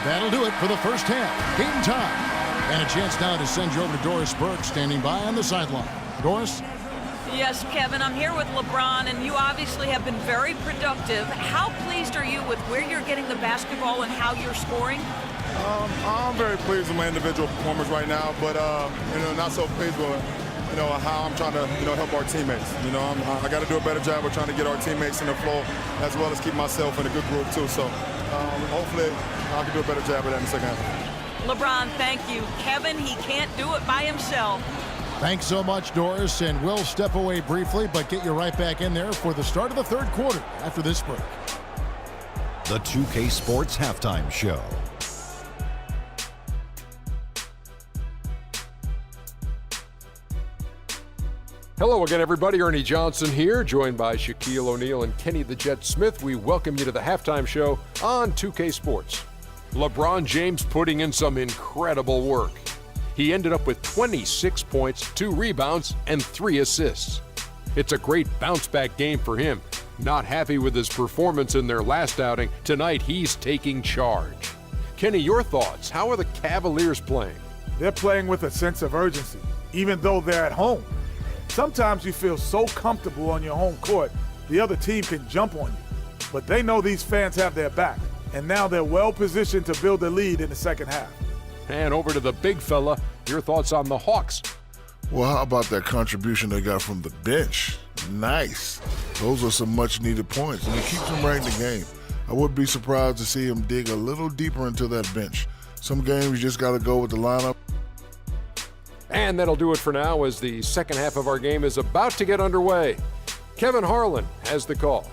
That'll do it for the first half. Game time. And a chance now to send you over to Doris Burke, standing by on the sideline. Doris? Yes, Kevin, I'm here with LeBron, and you obviously have been very productive. How pleased are you with where you're getting the basketball and how you're scoring? I'm very pleased with my individual performance right now, but not so pleased with how I'm trying to help our teammates. I got to do a better job of trying to get our teammates in the flow, as well as keep myself in a good group too. So hopefully I can do a better job of that in the second half. LeBron, thank you. Kevin, he can't do it by himself. Thanks so much, Doris, and we'll step away briefly, but get you right back in there for the start of the third quarter after this break. The 2K Sports Halftime Show. Hello again, everybody. Ernie Johnson here, joined by Shaquille O'Neal and Kenny the Jet Smith. We welcome you to the halftime show on 2K Sports. LeBron James putting in some incredible work. He ended up with 26 points, 2 rebounds, and 3 assists. It's a great bounce-back game for him. Not happy with his performance in their last outing, tonight he's taking charge. Kenny, your thoughts? How are the Cavaliers playing? They're playing with a sense of urgency, even though they're at home. Sometimes you feel so comfortable on your home court, the other team can jump on you. But they know these fans have their back, and now they're well positioned to build a lead in the second half. And over to the big fella, your thoughts on the Hawks? Well, how about that contribution they got from the bench? Nice. Those are some much-needed points, and it keeps them right in the game. I wouldn't be surprised to see him dig a little deeper into that bench. Some games you just got to go with the lineup. And that'll do it for now, as the second half of our game is about to get underway. Kevin Harlan has the call.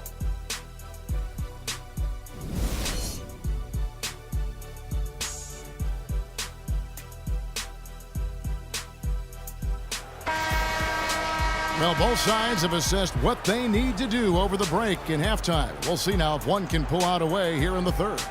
Well, both sides have assessed what they need to do over the break in halftime. We'll see now if one can pull out a way here in the third.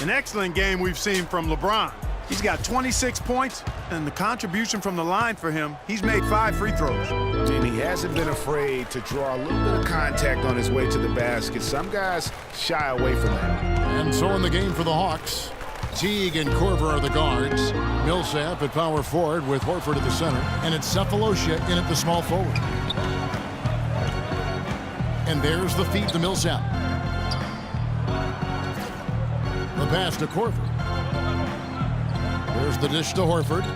An excellent game we've seen from LeBron. He's got 26 points, and the contribution from the line for him, he's made 5 free throws. And he hasn't been afraid to draw a little bit of contact on his way to the basket. Some guys shy away from that. And so in the game for the Hawks, Teague and Korver are the guards. Millsap at power forward with Horford at the center. And it's Sefolosha in at the small forward. And there's the feed to Millsap. The pass to Korver. There's the dish to Horford.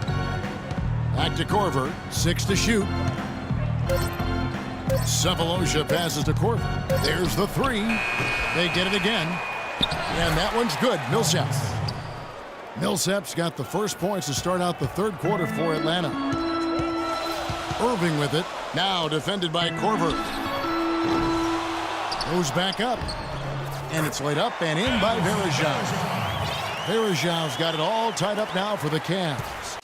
Back to Korver. 6 to shoot. Sefolosha passes to Korver. There's the 3. They get it again. And that one's good. Millsap. Millsap's got the first points to start out the third quarter for Atlanta. Irving with it. Now defended by Korver. Goes back up. And it's laid up and in by Varejao. Varejao's got it all tied up now for the Cavs.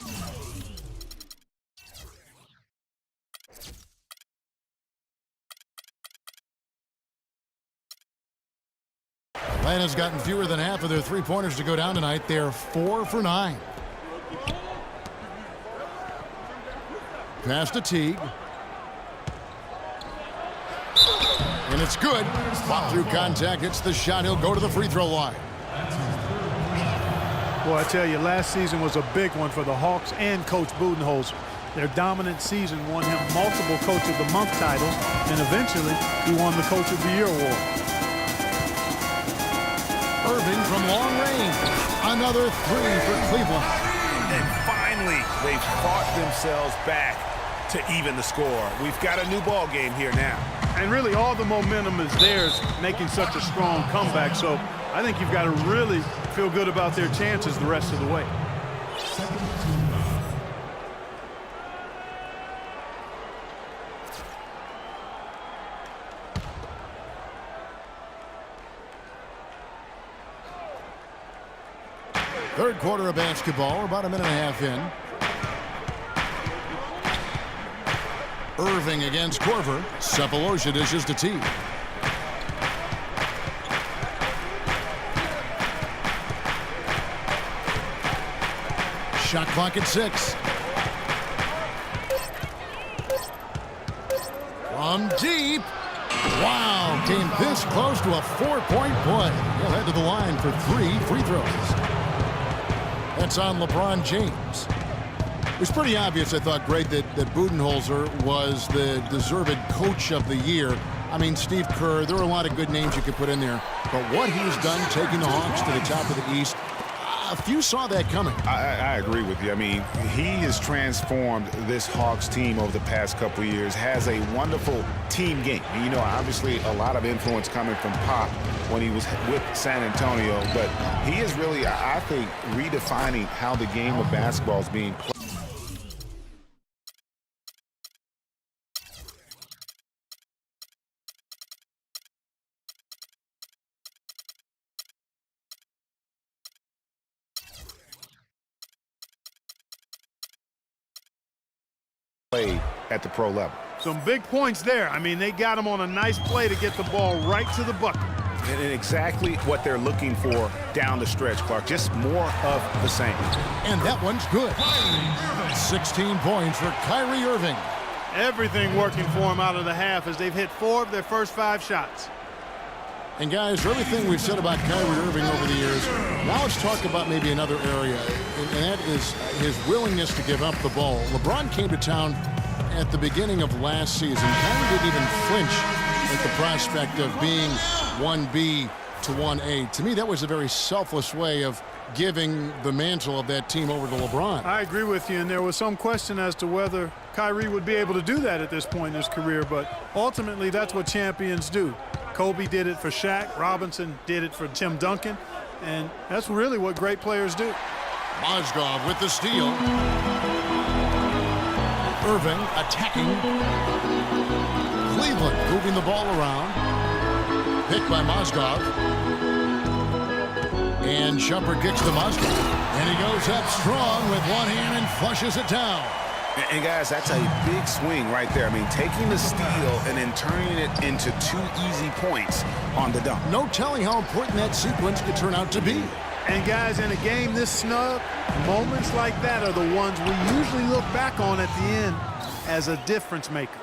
Atlanta's gotten fewer than half of their three-pointers to go down tonight. They're 4 for 9. Pass to Teague. And it's good. Fought through contact, hits the shot. He'll go to the free throw line. Boy, I tell you, last season was a big one for the Hawks and Coach Budenholzer. Their dominant season won him multiple Coach of the Month titles, and eventually he won the Coach of the Year award. Irving from long range. Another 3 for Cleveland. And finally, they've fought themselves back to even the score. We've got a new ball game here now. And really all the momentum is theirs, making such a strong comeback. So I think you've got to really feel good about their chances the rest of the way. Third quarter of basketball. We're about a minute and a half in. Irving against Korver. Sefolosha dishes to Teague. Shot clock at 6. From deep. Wow, came this close to a 4-point play. He'll head to the line for 3 free throws. That's on LeBron James. It was pretty obvious, I thought, Greg, that Budenholzer was the deserved coach of the year. I mean, Steve Kerr, there are a lot of good names you could put in there. But what he's done taking the Hawks to the top of the East, a few saw that coming. I agree with you. I mean, he has transformed this Hawks team over the past couple of years, has a wonderful team game. And, you know, obviously a lot of influence coming from Pop when he was with San Antonio. But he is really, I think, redefining how the game of basketball is being played. At the pro level. Some big points there. I mean, they got him on a nice play to get the ball right to the bucket. And exactly what they're looking for down the stretch, Clark. Just more of the same. And that one's good. 16 points for Kyrie Irving. Everything working for him out of the half as they've hit 4 of their first 5 shots. And guys, for everything we've said about Kyrie Irving over the years, now let's talk about maybe another area, and that is his willingness to give up the ball. LeBron came to town at the beginning of last season. Kyrie didn't even flinch at the prospect of being 1B to 1A. To me, that was a very selfless way of giving the mantle of that team over to LeBron. I agree with you, and there was some question as to whether Kyrie would be able to do that at this point in his career, but ultimately that's what champions do. Kobe did it for Shaq. Robinson did it for Tim Duncan. And that's really what great players do. Mozgov with the steal. Irving attacking. Cleveland moving the ball around. Picked by Mozgov. And Shumpert kicks to Mozgov. And he goes up strong with one hand and flushes it down. And guys, that's a big swing right there. I mean, taking the steal and then turning it into 2 easy points on the dunk. No telling how important that sequence could turn out to be. And guys, in a game this snug, moments like that are the ones we usually look back on at the end as a difference maker.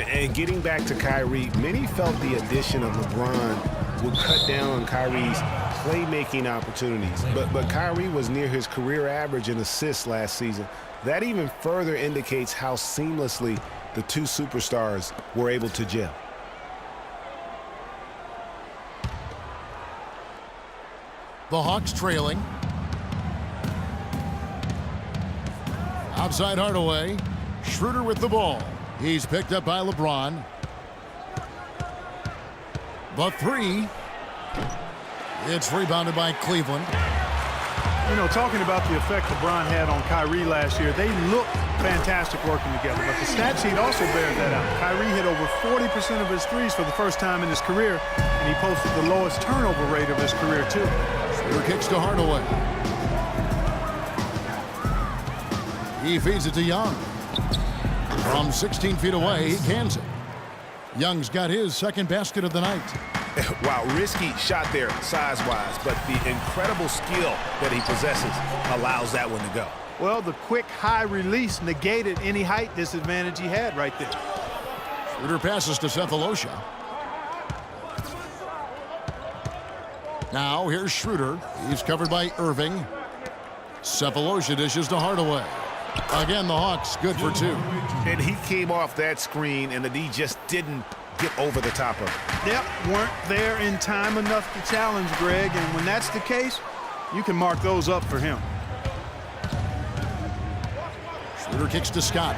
And getting back to Kyrie, many felt the addition of LeBron would cut down on Kyrie's playmaking opportunities. But Kyrie was near his career average in assists last season. That even further indicates how seamlessly the two superstars were able to gel. The Hawks trailing. Outside Hardaway. Schroeder with the ball. He's picked up by LeBron. The 3. It's rebounded by Cleveland. You know, talking about the effect LeBron had on Kyrie last year, they looked fantastic working together, but the stat sheet also bears that out. Kyrie hit over 40% of his threes for the first time in his career, and he posted the lowest turnover rate of his career, too. Schroeder kicks to Hardaway. He feeds it to Young. From 16 feet away, he cans it. Young's got his second basket of the night. Wow, risky shot there size-wise, but the incredible skill that he possesses allows that one to go. Well, the quick high release negated any height disadvantage he had right there. Schroeder passes to Sefolosha. Now here's Schroeder. He's covered by Irving. Sefolosha dishes to Hardaway. Again, the Hawks good for 2. And he came off that screen, and the D just didn't get over the top of it. Yep, weren't there in time enough to challenge Greg, and when that's the case, you can mark those up for him. Schroeder kicks to Scott.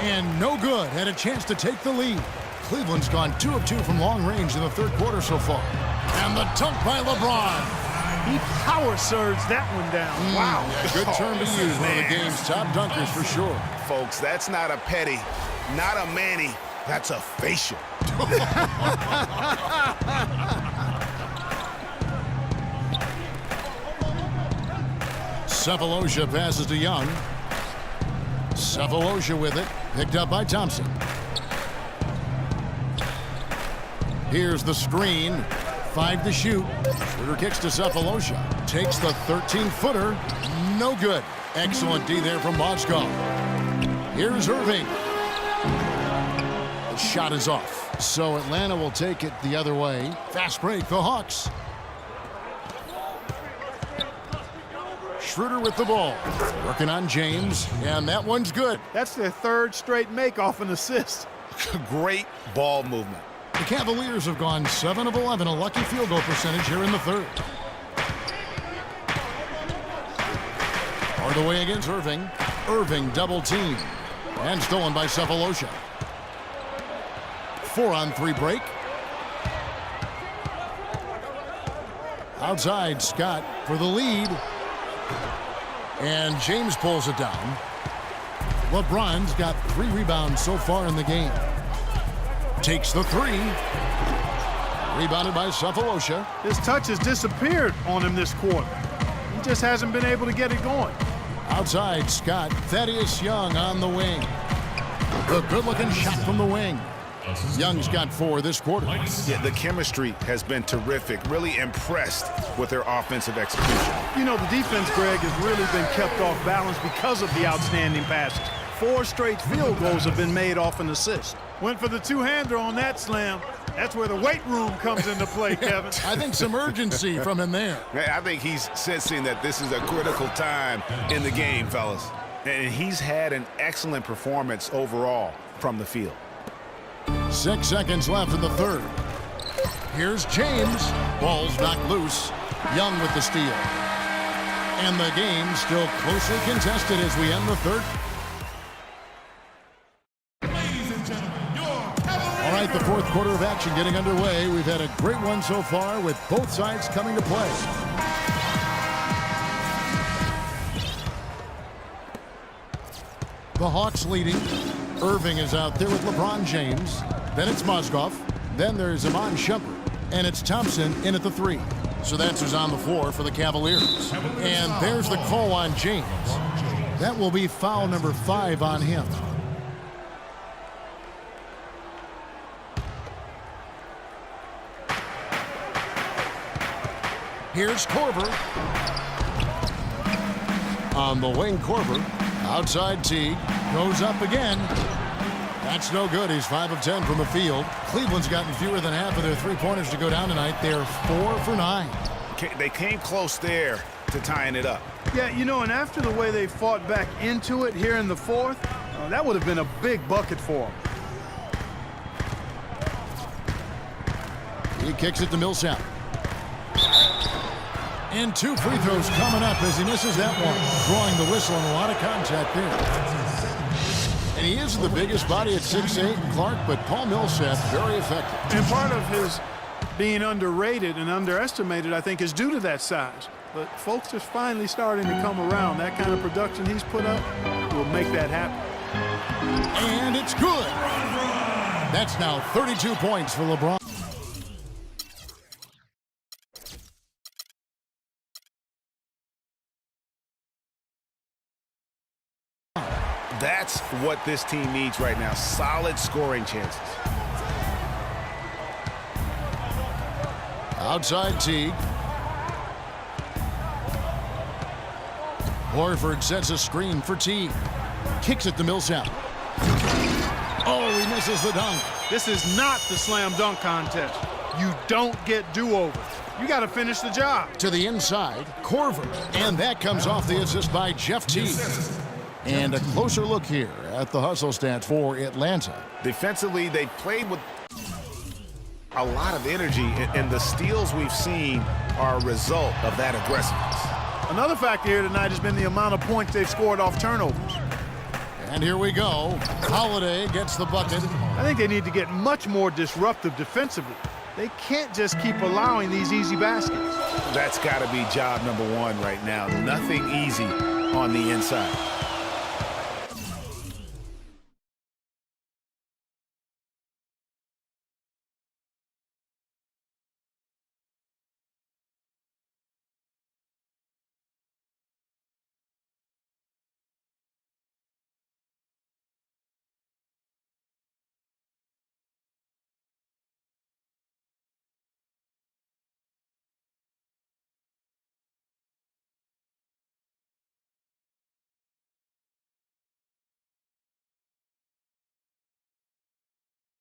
And no good. Had a chance to take the lead. Cleveland's gone 2 of 2 from long range in the third quarter so far. And the dunk by LeBron. He power surged that one down. Wow. Good term to use. One of the game's top dunkers for sure. Folks, that's not a petty, not a Manny. That's a facial. Sefolosha passes to Young. Sefolosha with it. Picked up by Thompson. Here's the screen. 5 to shoot. Schroeder kicks to Sefolosha. Takes the 13-footer. No good. Excellent D there from Mozgov. Here's Irving. Shot is off. So Atlanta will take it the other way. Fast break, the Hawks. Schroeder with the ball. Working on James, and that one's good. That's their third straight make off an assist. Great ball movement. The Cavaliers have gone 7 of 11, a lucky field goal percentage here in the third. Hard away against Irving. Irving double team. And stolen by Sefolosha. 4-on-3 break. Outside, Scott for the lead. And James pulls it down. LeBron's got 3 rebounds so far in the game. Takes the 3. Rebounded by Sefolosha. His touch has disappeared on him this quarter. He just hasn't been able to get it going. Outside, Scott. Thaddeus Young on the wing. The good-looking shot from the wing. Young's got 4 this quarter. Yeah, the chemistry has been terrific. Really impressed with their offensive execution. You know, the defense, Greg, has really been kept off balance because of the outstanding passes. 4 straight field goals have been made off an assist. Went for the two-hander on that slam. That's where the weight room comes into play, Kevin. I think some urgency from him there. I think he's sensing that this is a critical time in the game, fellas. And he's had an excellent performance overall from the field. 6 seconds left in the third. Here's James. Ball's knocked loose. Young with the steal. And the game still closely contested as we end the third. All right, the fourth quarter of action getting underway. We've had a great one so far with both sides coming to play. The Hawks leading. Irving is out there with LeBron James. Then it's Mozgov. Then there's Iman Shumpert. And it's Thompson in at the 3. So that's who's on the floor for the Cavaliers. And there's the call on James. That will be foul number 5 on him. Here's Korver. On the wing, Korver. Outside Teague. Goes up again. That's no good. He's 5 of 10 from the field. Cleveland's gotten fewer than half of their three-pointers to go down tonight. They're 4 for 9. They came close there to tying it up. Yeah, you know, and after the way they fought back into it here in the fourth, that would have been a big bucket for them. He kicks it to Millsap. And 2 free throws coming up as he misses that one. Drawing the whistle and a lot of contact there. And he is the biggest body at 6'8", Clark, but Paul Millsap very effective. And part of his being underrated and underestimated, I think, is due to that size. But folks are finally starting to come around. That kind of production he's put up will make that happen. And it's good. That's now 32 points for LeBron. That's what this team needs right now. Solid scoring chances. Outside Teague. Horford sets a screen for Teague. Kicks it to Millsap. Oh, he misses the dunk. This is not the slam dunk contest. You don't get do-overs. You got to finish the job. To the inside, Korver. And that comes off the assist by Jeff Teague. And a closer look here at the hustle stats for Atlanta. Defensively, they played with a lot of energy, and the steals we've seen are a result of that aggressiveness. Another factor here tonight has been the amount of points they've scored off turnovers. And here we go. Holiday gets the bucket. I think they need to get much more disruptive defensively. They can't just keep allowing these easy baskets. That's got to be job number 1 right now. Nothing easy on the inside.